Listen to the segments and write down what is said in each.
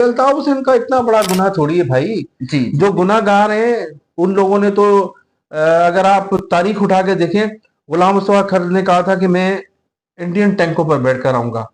अल्ताफ हुसैन का इतना बड़ा गुनाह थोड़ी है भाई। जी जो गुनाहगार हैं उन लोगों ने तो अगर आप तारीख उठा के देखें, गुलाम मुस्तफा खर ने कहा था कि मैं इंडियन टैंकों पर बैठ कर आऊंगा।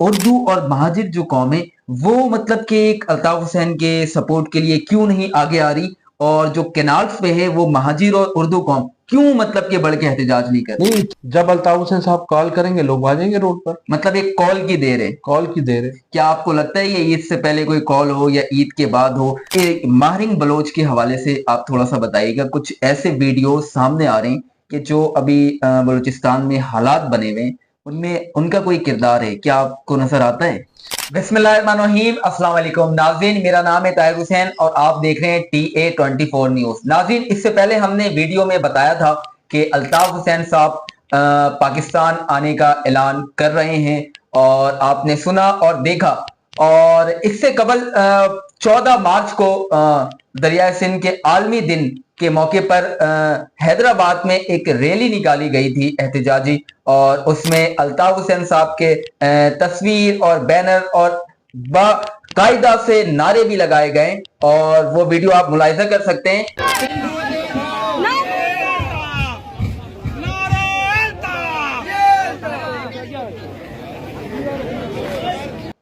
उर्दू और महाजिर जो कौम है वो मतलब कि एक अल्ताफ हुसैन के सपोर्ट के लिए क्यों नहीं आगे आ रही, और जो कैनाल्स पे है वो महाजिर और उर्दू कौम क्यों मतलब कि बढ़ के एहतजाज नहीं कर रही? नहीं, जब अल्ताफ हुसैन साहब कॉल करेंगे लोग आ जाएंगे रोड पर। मतलब एक कॉल की देर है। कॉल की देर है। क्या आपको लगता है ये ईद से पहले कोई कॉल हो या ईद के बाद हो? कि माहरिन बलोच के हवाले से आप थोड़ा सा बताइएगा। कुछ ऐसे वीडियो सामने आ रहे हैं कि जो अभी बलूचिस्तान में हालात बने हुए हैं उनमें उनका कोई किरदार है, क्या आपको नजर आता है? बिस्मिल्लाहिर्रहमानिर्रहीम, अस्सलाम वालेकुम नाज़रीन, मेरा नाम है ताहिर हुसैन और आप देख रहे हैं TA24 न्यूज। नाज़रीन, इससे पहले हमने वीडियो में बताया था कि अल्ताफ हुसैन साहब पाकिस्तान आने का ऐलान कर रहे हैं और आपने सुना और देखा। और इससे कबल 14 मार्च को दरिया सिंध के आलमी दिन के मौके पर हैदराबाद में एक रैली निकाली गई थी एहतजाजी, और उसमें अल्ताफ हुसैन साहब के तस्वीर और बैनर और बाकायदा से नारे भी लगाए गए, और वो वीडियो आप मुलाहिजा कर सकते हैं।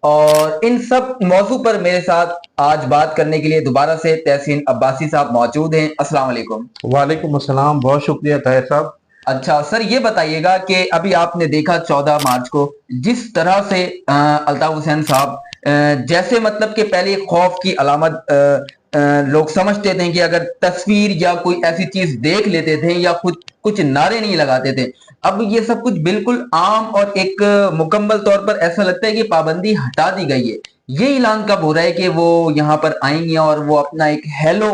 और इन सब मौजू पर मेरे साथ आज बात करने के लिए दोबारा से तहसीन अब्बासी साहब मौजूद हैं। अस्सलाम वालेकुम। वालेकुम अस्सलाम, बहुत शुक्रिया ताहिर साहब। अच्छा सर, ये बताइएगा कि अभी आपने देखा 14 मार्च को जिस तरह से अल्ताफ हुसैन साहब जैसे मतलब कि पहले खौफ की अलामत लोग समझते थे कि अगर तस्वीर या कोई ऐसी चीज देख लेते थे या खुद कुछ नारे नहीं लगाते थे, अब ये सब कुछ बिल्कुल आम और एक मुकम्मल तौर पर ऐसा लगता है कि पाबंदी हटा दी गई है। ये ऐलान कब हो रहा है कि वो यहाँ पर आएंगे और वो अपना एक हेलो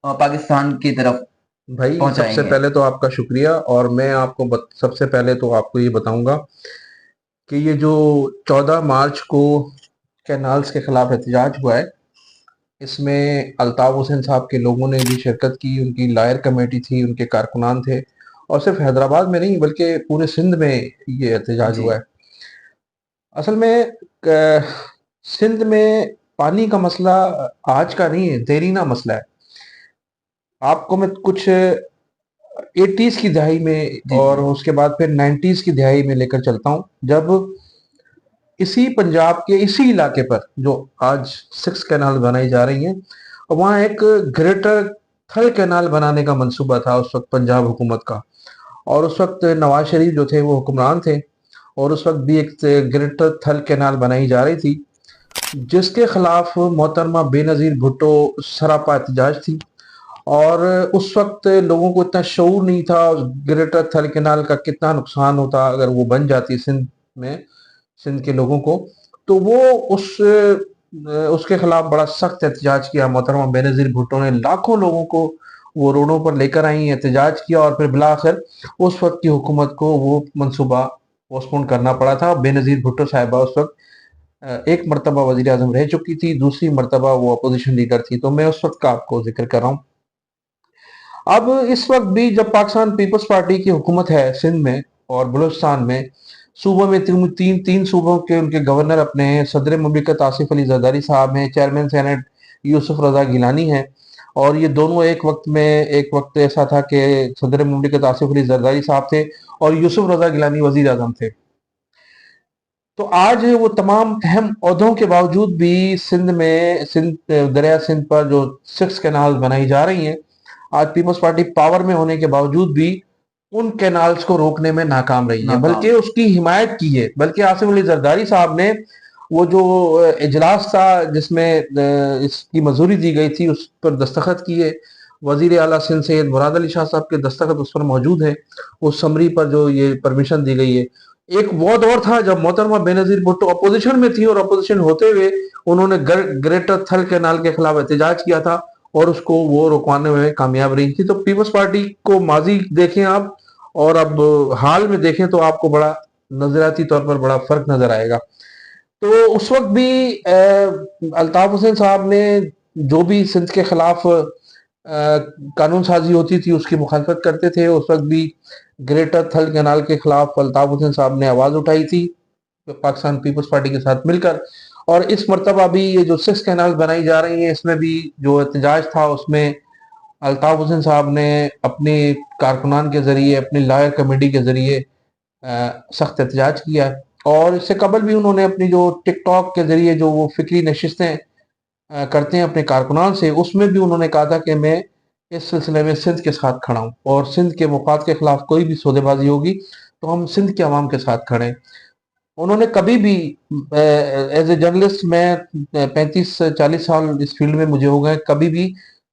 पाकिस्तान की तरफ भाई सबसे पहुंचाएंगे? पहले तो आपका शुक्रिया, और मैं आपको सबसे पहले तो आपको ये बताऊंगा कि ये जो 14 मार्च को कैनाल्स के खिलाफ एहतजाज हुआ है, इसमें अल्ताफ हुसैन साहब के लोगों ने भी शिरकत की, उनकी लायर कमेटी थी, उनके कारकुनान थे, और सिर्फ हैदराबाद में नहीं बल्कि पूरे सिंध में ये एहतजाज जी हुआ है। असल में सिंध में पानी का मसला आज का नहीं है, देरीना मसला है। आपको मैं कुछ 80s की दहाई में जी और जी उसके बाद फिर 90s की दहाई में लेकर चलता हूँ, जब इसी पंजाब के इसी इलाके पर जो आज 6 कैनाल बनाई जा रही हैं, और वहाँ एक ग्रेटर थल कैनाल बनाने का मंसूबा था उस वक्त पंजाब हुकूमत का। और उस वक्त नवाज शरीफ जो थे वो हुक्मरान थे, और उस वक्त भी एक ग्रेटर थल कैनाल बनाई जा रही थी, जिसके खिलाफ मोहतरमा बेनज़ीर भुट्टो सरापा एहतजाज थी। और उस वक्त लोगों को इतना शऊर नहीं था ग्रेटर थल कैनाल का कितना नुकसान होता अगर वो बन जाती सिंध में, सिंध के लोगों को। तो वो उसके खिलाफ बड़ा सख्त एहतजाज किया। मोहतरमा बेनज़ीर भुट्टो ने लाखों लोगों को वो रोडों पर लेकर आई, एहतजाज किया, और फिर बिलाखिर उस वक्त की हुकूमत को वो मंसूबा पोस्टपोन करना पड़ा था। बेनज़ीर भुट्टो साहिबा उस वक्त एक मरतबा वज़ीर आज़म रह चुकी थी, दूसरी मरतबा वो अपोजिशन लीडर थी, तो मैं उस वक्त का आपको जिक्र कर रहा हूँ। अब इस वक्त भी जब पाकिस्तान पीपल्स पार्टी की हुकूमत है सिंध में और बलूचिस्तान में, सूबों में तीन सूबों के उनके गवर्नर अपने हैं। सदर मुमलिकत आसिफ अली जरदारी साहब हैं, चेयरमैन सेनेट यूसुफ रजा गिलानी हैं, और ये दोनों एक वक्त ऐसा था कि सदर मुमलिकत आसिफ अली जरदारी साहब थे और यूसुफ रजा गिलानी वजीर आजम थे। तो आज वो तमाम अहम ओहदों के बावजूद भी सिंध दरिया सिंध पर जो 6 कैनाल बनाई जा रही हैं, आज पीपल्स पार्टी पावर में होने के बावजूद भी उन कैनाल्स को रोकने में नाकाम रही है, नाकाम। बल्कि उसकी हिमायत की है। बल्कि आसिफ अली जरदारी साहब ने वो जो इजलास था जिसमें इसकी मंजूरी दी गई थी उस पर दस्तखत किए। वजीर आला सिंध सैयद मुराद अली शाह साहब के दस्तखत उस पर मौजूद है, उस समरी पर जो ये परमिशन दी गई है। एक वो दौर था जब मोहतरमा बेनज़ीर भुट्टो अपोजिशन में थी, और अपोजिशन होते हुए उन्होंने ग्रेटर थल कैनाल के खिलाफ एहतजाज किया था और उसको वो रुकवाने में कामयाब रही थी। तो पीपल्स पार्टी को माजी देखें आप और अब हाल में देखें तो आपको बड़ा नजरियाती तौर पर बड़ा फर्क नजर आएगा। तो उस वक्त भी अल्ताफ हुसैन साहब ने जो भी सिंध के खिलाफ कानून साजी होती थी उसकी मुखालफत करते थे। उस वक्त भी ग्रेटर थल कैनाल के खिलाफ अल्ताफ हुसैन साहब ने आवाज उठाई थी पाकिस्तान पीपल्स पार्टी के साथ मिलकर, اور اس مرتبہ بھی یہ جو 6 کینال بنائی جا رہی ہیں اس میں بھی جو احتجاج تھا اس میں الطاف حسین صاحب نے اپنے کارکنان کے ذریعے اپنی لائر کمیٹی کے ذریعے سخت احتجاج کیا، اور اس سے قبل بھی انہوں نے اپنی جو ٹک ٹاک کے ذریعے جو وہ فکری نشستیں کرتے ہیں اپنے کارکنان سے، اس میں بھی انہوں نے کہا تھا کہ میں اس سلسلے میں سندھ کے ساتھ کھڑا ہوں، اور سندھ کے مفاد کے خلاف کوئی بھی سودے بازی ہوگی تو ہم سندھ کے عوام کے ساتھ کھڑے ہیں۔ انہوں نے کبھی بھی ایز اے جرنلسٹ، میں 35-40 سال اس فیلڈ میں مجھے ہو گئے، کبھی بھی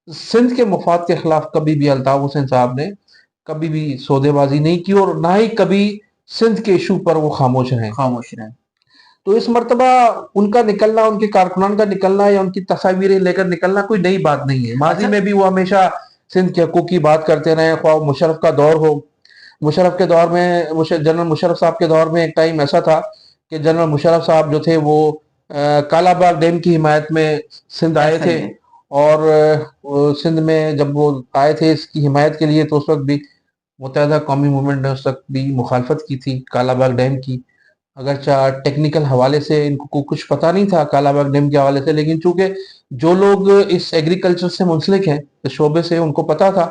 سندھ کے مفاد کے خلاف کبھی بھی الطاف حسین صاحب نے کبھی بھی سودے بازی نہیں کی، اور نہ ہی کبھی سندھ کے ایشو پر وہ خاموش رہے۔ تو اس مرتبہ ان کا نکلنا، ان کے کارکنان کا نکلنا یا ان کی تصاویریں لے کر نکلنا کوئی نئی بات نہیں ہے۔ ماضی میں بھی وہ ہمیشہ سندھ کے حقوق کی بات کرتے رہے، خواہ مشرف کا دور ہو، مشرف کے دور میں، جنرل مشرف صاحب کے دور میں ایک ٹائم ایسا تھا کہ جنرل مشرف صاحب جو تھے وہ کالا باغ ڈیم کی حمایت میں سندھ آئے تھے، اور سندھ میں جب وہ آئے تھے اس کی حمایت کے لیے تو اس وقت بھی متحدہ قومی موومنٹ نے اس وقت بھی مخالفت کی تھی کالا باغ ڈیم کی، اگرچہ ٹیکنیکل حوالے سے ان کو کچھ پتہ نہیں تھا کالا باغ ڈیم کے حوالے سے، لیکن چونکہ جو لوگ اس ایگریکلچر سے منسلک ہیں، اس شعبے سے، ان کو پتہ تھا،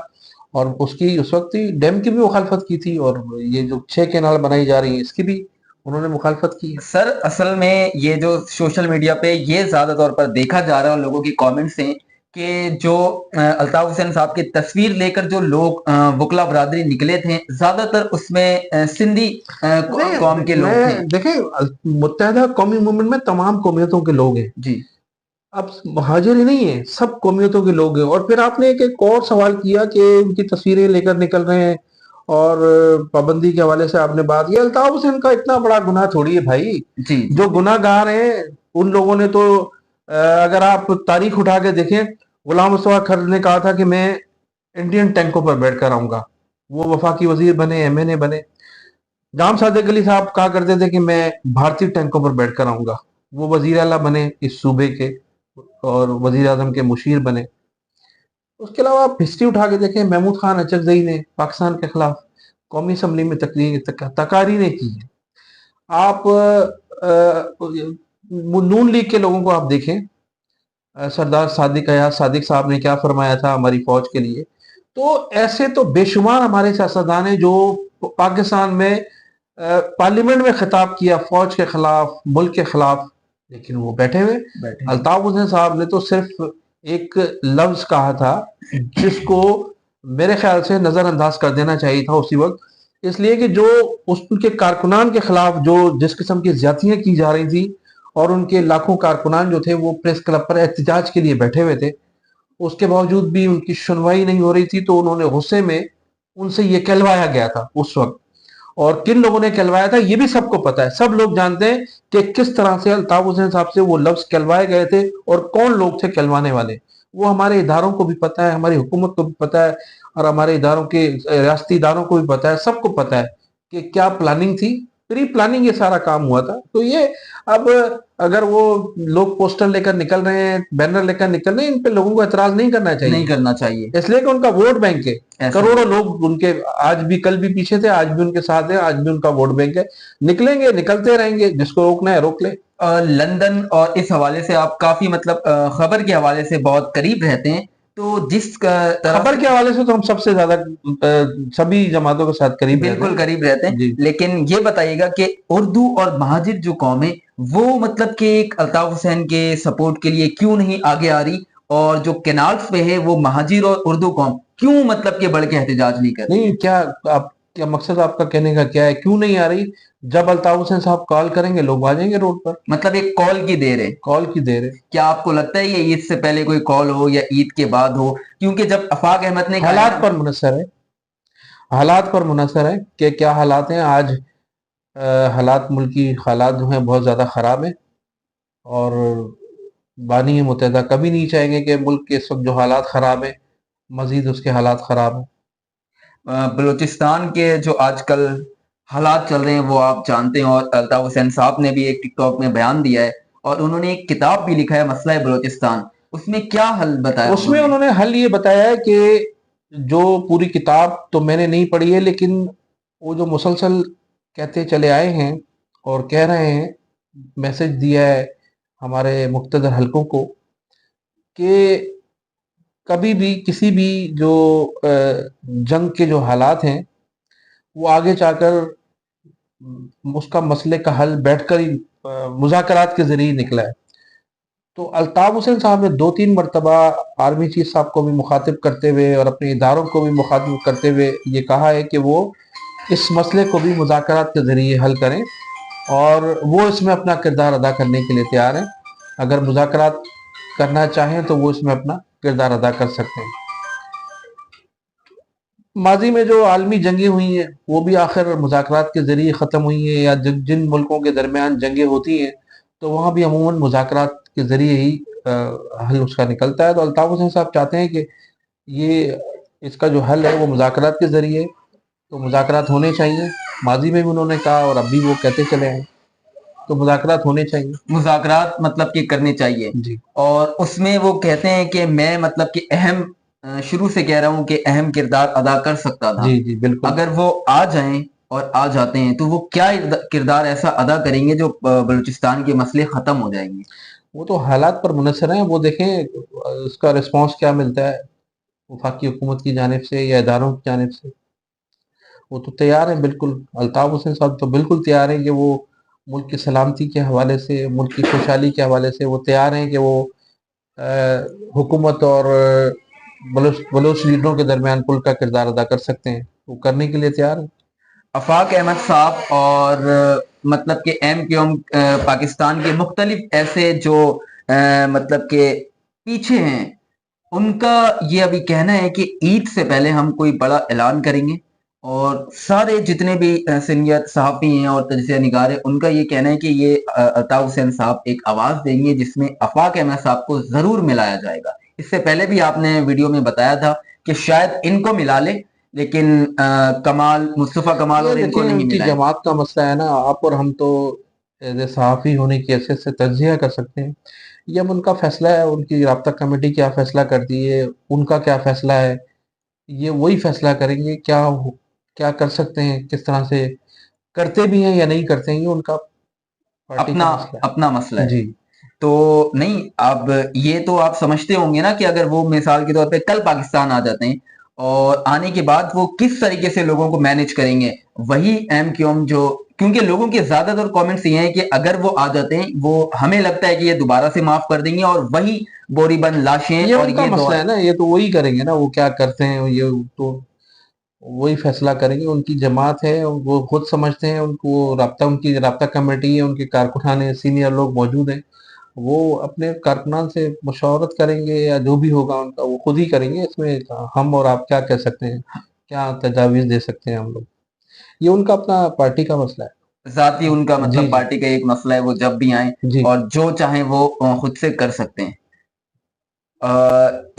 اور اس کی اس وقت ڈیم کی بھی مخالفت کی تھی، اور یہ جو 6 کینال بنائی جا رہی ہیں اس کی بھی انہوں نے مخالفت کی ہے۔ سر اصل میں یہ جو سوشل میڈیا پہ یہ زیادہ طور پر دیکھا جا رہا ہے، لوگوں کی کامنٹس ہیں کہ جو الطاف حسین صاحب کی تصویر لے کر جو لوگ وکلا برادری نکلے تھے، زیادہ تر اس میں سندھی قوم کے لوگ تھے۔ دیکھیں، متحدہ قومی موومنٹ میں تمام قومیتوں کے لوگ ہیں جی، اب مہاجر ہی نہیں ہیں، سب قومیتوں کے لوگ ہیں۔ اور پھر آپ نے ایک اور سوال کیا کہ ان کی تصویریں لے کر نکل رہے ہیں اور پابندی کے حوالے سے آپ نے بات کی، الطاف حسین کا اتنا بڑا گناہ تھوڑی ہے بھائی، جو گناہ گار ہیں ان لوگوں نے تو، اگر آپ تاریخ اٹھا کے دیکھیں، غلام مصطفیٰ کھر نے کہا تھا کہ میں انڈین ٹینکوں پر بیٹھ کر آؤں گا، وہ وفاقی وزیر بنے، ایم این اے بنے۔ جام صادق علی صاحب کہا کرتے تھے کہ میں بھارتی ٹینکوں پر بیٹھ کر آؤں گا، وہ وزیر اعلیٰ بنے اس صوبے کے اور وزیر اعظم کے مشیر بنے۔ اس کے علاوہ آپ ہسٹری اٹھا کے دیکھیں، محمود خان اچکزئی نے پاکستان کے خلاف قومی اسمبلی میں تقاریریں کی ہیں۔ آپ نون لیگ کے لوگوں کو آپ دیکھیں، سردار صادق ایاز صادق صاحب نے کیا فرمایا تھا ہماری فوج کے لیے۔ تو ایسے تو بے شمار ہمارے سیاستدان ہیں جو پاکستان میں پارلیمنٹ میں خطاب کیا فوج کے خلاف، ملک کے خلاف، لیکن وہ بیٹھے ہوئے۔ الطاف حسین صاحب نے تو صرف ایک لفظ کہا تھا جس کو میرے خیال سے نظر انداز کر دینا چاہیے تھا اسی وقت، اس لیے کہ جو اس کے کارکنان کے خلاف جو جس قسم کی زیادتیاں کی جا رہی تھی، اور ان کے لاکھوں کارکنان جو تھے وہ پریس کلب پر احتجاج کے لیے بیٹھے ہوئے تھے، اس کے باوجود بھی ان کی سنوائی نہیں ہو رہی تھی، تو انہوں نے غصے میں ان سے یہ کہلوایا گیا تھا اس وقت، اور کن لوگوں نے کہلوایا تھا یہ بھی سب کو پتا ہے، سب لوگ جانتے ہیں کہ کس طرح سے الطاف حسین صاحب سے وہ لفظ کہلوائے گئے تھے اور کون لوگ تھے کہلوانے والے۔ وہ ہمارے اداروں کو بھی پتا ہے، ہماری حکومت کو بھی پتا ہے، اور ہمارے اداروں کے ریاستی اداروں کو بھی پتا ہے، سب کو پتا ہے کہ کیا پلاننگ تھی، پری پلاننگ یہ سارا کام ہوا تھا۔ تو یہ اب اگر وہ لوگ پوسٹر لے کر نکل رہے ہیں، بینر لے کر نکل رہے ہیں، ان پہ لوگوں کو اعتراض نہیں کرنا چاہیے، اس لیے کہ ان کا ووٹ بینک ہے، کروڑوں لوگ ان کے آج بھی، کل بھی پیچھے تھے، آج بھی ان کے ساتھ ہیں، آج بھی ان کا ووٹ بینک ہے، نکلیں گے، نکلتے رہیں گے، جس کو روکنا ہے روک لے۔ لندن اور اس حوالے سے آپ کافی خبر کے حوالے سے بہت قریب رہتے ہیں، تو جس خبر کے حوالے سے تو ہم سب سے زیادہ سبھی جماعتوں کے ساتھ بالکل قریب رہتے ہیں، لیکن یہ بتائیے گا کہ اردو اور مہاجر جو قوم ہے وہ کہ ایک الطاف حسین کے سپورٹ کے لیے کیوں نہیں آگے آ رہی، اور جو کینالز پہ ہے وہ مہاجر اور اردو قوم کیوں کہ بڑھ کے احتجاج نہیں کر رہی؟ کیا مقصد آپ کا کہنے کا کیا ہے؟ کیوں نہیں آ رہی؟ جب الطاف حسین صاحب کال کریں گے لوگ آ جائیں گے روڈ پر، ایک کال کی دیر ہے، کیا آپ کو لگتا ہے یہ عید سے پہلے کوئی کال ہو یا عید کے بعد ہو؟ کیونکہ جب افاق احمد نے حالات پر منحصر ہے کہ کیا حالات ہیں آج۔ حالات، ملکی حالات جو ہیں بہت زیادہ خراب ہیں، اور بانی متحدہ کبھی نہیں چاہیں گے کہ ملک کے اس وقت جو حالات خراب ہیں مزید اس کے حالات خراب ہیں۔ بلوچستان کے جو آج کل حالات چل رہے ہیں وہ آپ جانتے ہیں، اور الطاف حسین صاحب نے بھی ایک ٹک ٹاک میں بیان دیا ہے، اور انہوں نے ایک کتاب بھی لکھا ہے مسئلہ بلوچستان، اس میں کیا حل بتایا؟ اس میں انہوں نے حل یہ بتایا ہے کہ جو پوری کتاب تو میں نے نہیں پڑھی ہے، لیکن وہ جو مسلسل کہتے چلے آئے ہیں اور کہہ رہے ہیں، میسج دیا ہے हमारे मुख्तदर हलकों को कि कभी भी किसी भी जो जंग के जो हालात हैं वो आगे जाकर उसका मसले का हल बैठकर ही मुज़ाकरात के ज़रिए निकला है। तो अल्ताफ़ हुसैन साहब ने 2-3 मरतबा आर्मी चीफ साहब को भी मुखातिब करते हुए और अपने इदारों को भी मुखातिब करते हुए ये कहा है कि वो इस मसले को भी मुज़ाकरात के ज़रिए हल करें और वो इसमें अपना किरदार अदा करने के लिए तैयार हैं। अगर मुज़ाकरात करना चाहें तो वो इसमें अपना किरदार अदा कर सकते हैं। माजी में जो आलमी जंगें हुई हैं वो भी आखिर मुज़ाकरात के ज़रिए ख़त्म हुई हैं, या जिन मुल्कों के दरमियान जंगें होती हैं तो वहाँ भी अमूमन मुज़ाकरात के ज़रिए ही हल उसका निकलता है। तो अल्ताफ़ हुसैन साहब चाहते हैं कि ये इसका जो हल है वो मुज़ाकरात के ज़रिए, तो मुज़ाकरात होने चाहिए। माजी में भी उन्होंने कहा और अब भी वो कहते चले हैं, तो मुज़ाकरात होने चाहिए। मुज़ाकरात मतलब कि करने चाहिए। जी और उसमें वो कहते हैं कि मैं मतलब कि शुरू से कह रहा हूँ कि अहम किरदार अदा कर सकता था। जी जी बिल्कुल। अगर वो आ जाएं और आ जाते हैं तो वो क्या किरदार ऐसा अदा करेंगे जो बलूचिस्तान के मसले खत्म हो जाएंगे? वो तो हालात पर मुनहसर है, वो देखें उसका रिस्पॉन्स क्या मिलता है वफाकी हुकूमत की जानिब से या इदारों की जानिब से। वो तो तैयार हैं बिल्कुल, अल्ताफ़ हुसैन साहब तो बिल्कुल तैयार हैं कि वो मुल्क की सलामती के हवाले से, मुल्क की खुशहाली के हवाले से वो तैयार हैं कि वो हुकूमत और बलोच लीडरों के दरमियान पुल का किरदार अदा कर सकते हैं, वो करने के लिए तैयार हैं। आफाक अहमद साहब और मतलब कि एम पाकिस्तान के मुख्तलिफ ऐसे जो मतलब के पीछे हैं, उनका ये अभी कहना है कि ईद से पहले हम कोई बड़ा ऐलान करेंगे और सारे जितने भी सीनियर सहाफ़ी हैं और तजज़िया निगार हैं, उनका ये कहना है कि ये अताउर हुसैन साहब एक आवाज़ देंगे जिसमें आफाक अहमद साहब को ज़रूर मिलाया जाएगा। इससे पहले भी आपने वीडियो में बताया था कि शायद इनको मिला ले, लेकिन मुस्तफ़ा कमाल ये और इनको देखें नहीं उनकी मिलाएं। जमात का मसला है ना, आप और हम तो एज़ ए सहाफ़ी होने की हैसियत से तज्ज़िया कर सकते हैं। ये अब उनका फ़ैसला है, उनकी राब्ता कमेटी क्या फ़ैसला करती है, उनका क्या फ़ैसला है, ये वही फ़ैसला करेंगे क्या कर सकते हैं, किस तरह से करते भी हैं या नहीं करते हैं, ये उनका पार्टी अपना का मसला अपना मसला है। है। जी। तो नहीं, अब ये तो आप समझते होंगे ना कि अगर वो मिसाल के तौर पे कल पाकिस्तान आ जाते हैं और आने के बाद वो किस तरीके से लोगों को मैनेज करेंगे, वही एम क्यों जो, क्योंकि लोगों के ज्यादातर कमेंट्स ये हैं कि अगर वो आ जाते हैं वो हमें लगता है कि ये दोबारा से माफ कर देंगे और वही बोरीबंद लाशें ये और उनका ये मसला दौर। है ना, ये तो वही करेंगे ना, वो क्या करते हैं ये तो वही फैसला करेंगे। उनकी जमात है, वो खुद समझते हैं, उनको राब्ता उनकी राब्ता कमेटी है, उनके कारकुनान है, सीनियर लोग मौजूद हैं, वो अपने कारकुनान से मशवरत करेंगे या जो भी होगा उनका वो खुद ही करेंगे। इसमें हम और आप क्या कह सकते हैं, क्या तजावीज़ दे सकते हैं हम लोग, ये उनका अपना पार्टी का मसला जाती उनका है। जी मतलब जी पार्टी का एक मसला है, वो जब भी आए जी। और जो चाहे वो खुद से कर सकते हैं।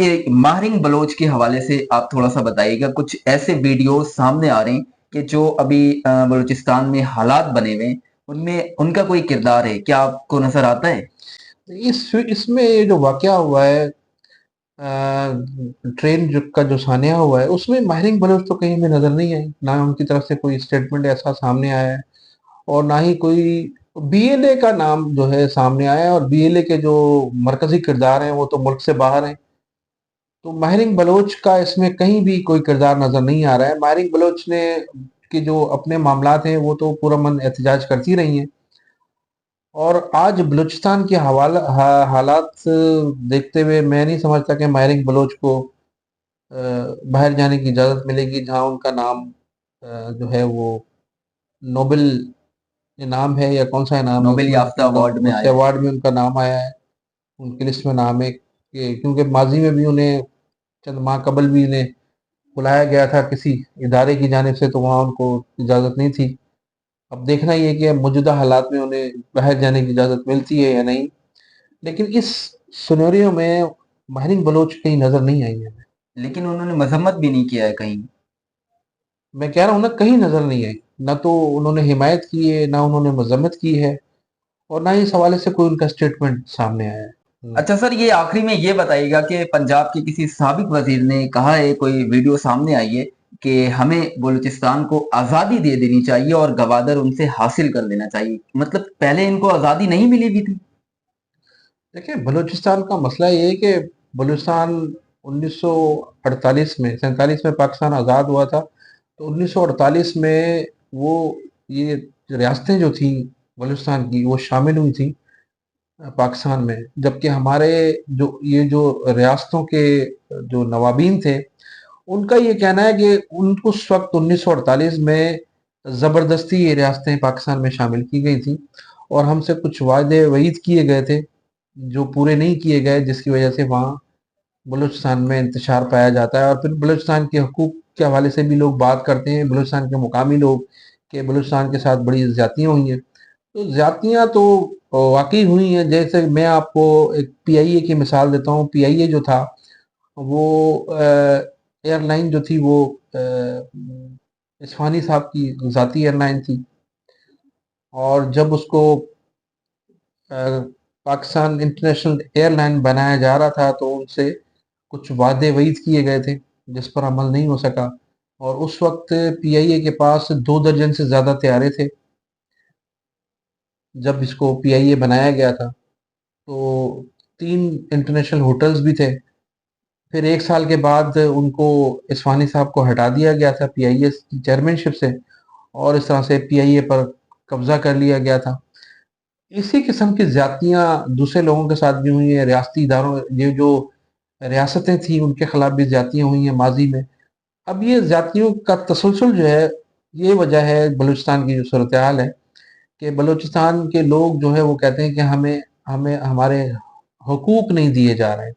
एक माहिरीन बलोच के हवाले से आप थोड़ा सा बताइएगा, कुछ ऐसे वीडियो सामने आ रहे हैं कि जो अभी बलूचिस्तान में हालात बने हुए हैं उनमें उनका कोई किरदार है, क्या आपको नजर आता है? इसमें ये जो वाकया हुआ है, ट्रेन का जो सानिया हुआ है, उसमें माहिरीन बलोच तो कहीं भी नज़र नहीं आई, ना उनकी तरफ से कोई स्टेटमेंट ऐसा सामने आया है और ना ही कोई बीएलए का नाम जो है सामने आया है, और बीएलए के जो मरकजी किरदार हैं वो तो मुल्क से बाहर हैं। तो माहिरीन बलोच का इसमें कहीं भी कोई किरदार नज़र नहीं आ रहा है। माहिरीन बलोच ने के जो अपने मामलात हैं वो तो पुरअमन एहतजाज करती रही हैं, और आज बलूचिस्तान के हालात देखते हुए मैं नहीं समझता कि माहिरीन बलोच को बाहर जाने की इजाज़त मिलेगी, जहाँ उनका नाम जो है वो नोबेल इनाम है या कौन सा इनाम है, नोबेल उसमें याफ्ता उनका अवार्ड में उस आया है। अवार्ड में उनका नाम आया है, उनकी लिस्ट में नाम है, क्योंकि माजी में भी उन्हें चंद माह कबल भी उन्हें बुलाया गया था किसी इदारे की जानिब से, तो वहाँ उनको इजाज़त नहीं थी। अब देखना ये है कि मौजूदा हालात में उन्हें बाहर जाने की इजाज़त मिलती है या नहीं, लेकिन इस सिनेरियो में माहिरीन बलोच कहीं नज़र नहीं आई है। लेकिन उन्होंने मजम्मत भी नहीं किया है कहीं। मैं कह रहा हूँ ना, कहीं नज़र नहीं आई, ना तो उन्होंने हिमायत की है, ना उन्होंने मजम्मत की है, और ना ही इस हवाले से कोई उनका स्टेटमेंट सामने आया है। अच्छा सर, ये आखिरी में ये बताइएगा कि पंजाब के किसी साबिक वजीर ने कहा है, कोई वीडियो सामने आई है कि हमें बलूचिस्तान को आज़ादी दे देनी चाहिए और गवादर उनसे हासिल कर लेना चाहिए, मतलब पहले इनको आज़ादी नहीं मिली हुई थी। देखिए, बलूचिस्तान का मसला ये है कि बलूचिस्तान 1948 में, 47 में पाकिस्तान आज़ाद हुआ था, तो 1948 में वो ये रियासतें जो थी बलूचिस्तान की, वो शामिल हुई थी पाकिस्तान में। जबकि हमारे जो रियासतों के जो नवाबीन थे, उनका ये कहना है कि उस वक्त 1948 में ज़बरदस्ती ये रियासतें पाकिस्तान में शामिल की गई थी, और हमसे कुछ वादे वईद किए गए थे जो पूरे नहीं किए गए, जिसकी वजह से वहाँ बलूचिस्तान में इंतशार पाया जाता है। और फिर बलूचिस्तान के हकूक़ के हवाले से भी लोग बात करते हैं, बलूचिस्तान के मुकामी लोग, कि बलूचिस्तान के साथ बड़ी ज़्यादतियाँ हुई हैं। तो ज़्यादतियाँ तो वाक़ई हुई हैं। जैसे मैं आपको एक पीआईए की मिसाल देता हूँ। पीआईए जो था, वो एयरलाइन जो थी, वो इस्फ़ानी साहब की ज़ाती एयरलाइन थी, और जब उसको पाकिस्तान इंटरनेशनल एयरलाइन बनाया जा रहा था, तो उनसे कुछ वादे वईद किए गए थे जिस पर अमल नहीं हो सका। और उस वक्त पीआईए के पास 2 दर्जन से ज़्यादा तैयारे थे जब इसको पीआईए बनाया गया था। तो 3 इंटरनेशनल होटल्स भी थे। फिर 1 साल के बाद उनको, इस्फ़ानी साहब को हटा दिया गया था पीआईए की चेयरमैनशिप से, और इस तरह से पीआईए पर कब्ज़ा कर लिया गया था। इसी किस्म की ज़्यादतियाँ दूसरे लोगों के साथ भी हुई हैं। रियासती इदारों, ये जो रियासतें थीं, उनके ख़िलाफ़ भी ज़्यादतियाँ हुई हैं माज़ी में। अब ये ज़्यादतियों का तसलसल जो है, ये वजह है बलूचिस्तान की जो सूरत-ए-हाल है, कि बलूचिस्तान के लोग जो है वो कहते हैं कि हमें हमें हमारे हकूक़ नहीं दिए जा रहे हैं।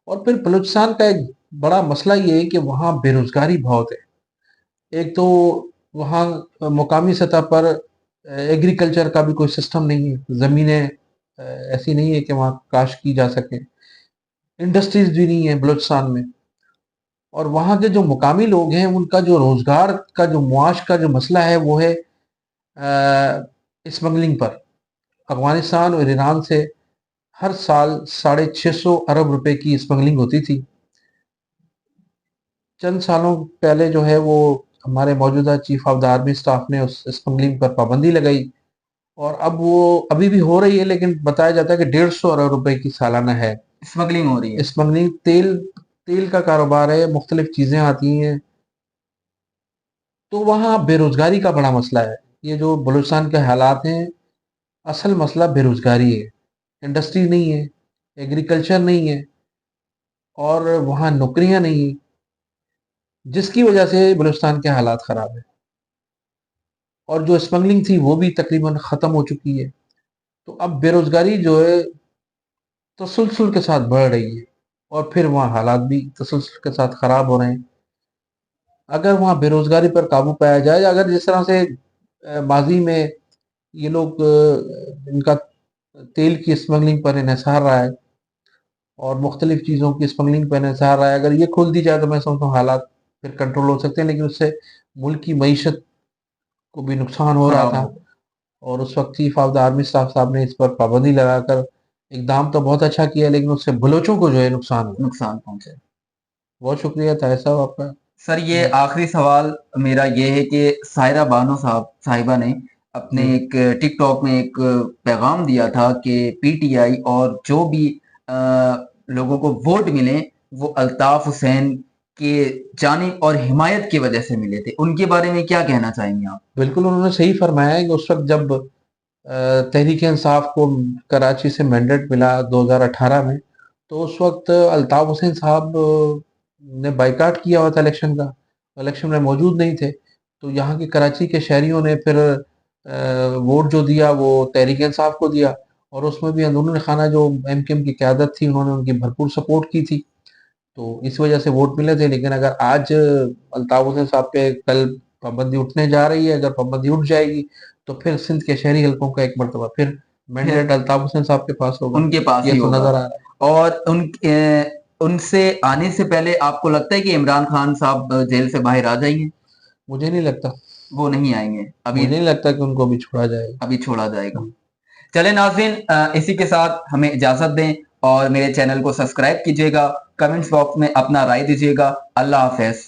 और फिर बलूचिस्तान का एक बड़ा मसला ये है कि वहाँ बेरोज़गारी बहुत है। एक तो वहाँ मुकामी सतह पर एग्रीकल्चर का भी कोई सिस्टम नहीं है। ज़मीनें ऐसी नहीं है कि वहाँ काश्त की जा सके। इंडस्ट्रीज़ भी नहीं है बलूचिस्तान में। और वहाँ के जो मुकामी लोग हैं, उनका जो रोज़गार का, जो मुआश का जो मसला है, वो है स्मगलिंग पर। अफ़गानिस्तान और ईरान से हर साल 650 अरब रुपए की स्मगलिंग होती थी। चंद सालों पहले जो है, वो हमारे मौजूदा chief of the army staff ने उस स्मगलिंग पर पाबंदी लगाई, और अब वो अभी भी हो रही है, लेकिन बताया जाता है कि 150 अरब रुपए की सालाना है स्मगलिंग हो रही है। स्मगलिंग। तेल तेल का कारोबार है, मुख्तलिफ चीज़ें आती हैं। तो वहाँ बेरोज़गारी का बड़ा मसला है। ये जो बलूचिस्तान के हालात हैं, असल मसला बेरोज़गारी है। इंडस्ट्री नहीं है, एग्रीकल्चर नहीं है, और वहाँ नौकरियाँ नहीं हैं, जिसकी वजह से बलूचिस्तान के हालात ख़राब हैं। और जो स्मगलिंग थी, वो भी तकरीबन ख़त्म हो चुकी है। तो अब बेरोज़गारी जो है, तसलसल के साथ बढ़ रही है, और फिर वहाँ हालात भी तसलसल के साथ ख़राब हो रहे हैं। अगर वहाँ बेरोज़गारी पर काबू पाया जाए, अगर जिस तरह से माज़ी में ये लोग, इनका तेल की स्मगलिंग पर इन्हिसार रहा है, और मुख्तलिफ चीज़ों की स्मगलिंग पर इन्हिसार रहा है, अगर ये खोल दी जाए, तो मैं समझता हूँ हालात फिर कंट्रोल हो सकते हैं। लेकिन उससे मुल्क की मईशत को भी नुकसान हो रहा खराब था। हो। और उस वक्त chief of the army staff साहब ने इस पर पाबंदी लगाकर इकदाम तो बहुत अच्छा किया, लेकिन उससे बलोचों को जो है नुकसान हुआ। नुकसान पहुंचे। बहुत शुक्रिया ताहिर साहब आपका। सर, ये आखिरी सवाल मेरा ये है कि सायरा बानो साहिबा ने अपने जी। एक टिकटॉक में एक पैगाम दिया था कि पीटीआई और जो भी लोगों को वोट मिले, वो अल्ताफ हुसैन के जानिब और हिमायत की वजह से मिले थे। उनके बारे में क्या कहना चाहेंगे आप? बिल्कुल, उन्होंने सही फरमाया है कि उस वक्त जब तहरीक इंसाफ को कराची से मैंडेट मिला 2018 में, तो उस वक्त अल्ताफ हुसैन साहब ने बाइकाट किया हुआ था इलेक्शन का। इलेक्शन में मौजूद नहीं थे। तो यहाँ के कराची के शहरियों ने फिर वोट जो दिया, वो तहरीक इंसाफ को दिया, और उसमें भी अंदरूनी खाना जो एमकेएम की क़यादत थी, उन्होंने उनकी भरपूर सपोर्ट की थी। तो इस वजह से वोट मिले थे। लेकिन अगर आज अल्ताफ हुसैन साहब पे कल पाबंदी उठने जा रही है, अगर पाबंदी उठ जाएगी, तो फिर सिंध के शहरी हलकों का एक मरतबा फिर मैंडेट अल्ताफ हुसैन साहब के पास होगा। उनके पास ये ही तो होगा। नजर आ रहा है। और उनसे आने से पहले आपको लगता है कि इमरान खान साहब जेल से बाहर आ जाएंगे? मुझे नहीं लगता। वो नहीं आएंगे अभी। मुझे नहीं लगता कि उनको अभी छोड़ा जाएगा। अभी छोड़ा जाएगा। चले नाज़रीन, इसी के साथ हमें इजाजत दें और मेरे चैनल को सब्सक्राइब कीजिएगा। कमेंट्स बॉक्स में अपना राय दीजिएगा। अल्लाह हाफ़िज़।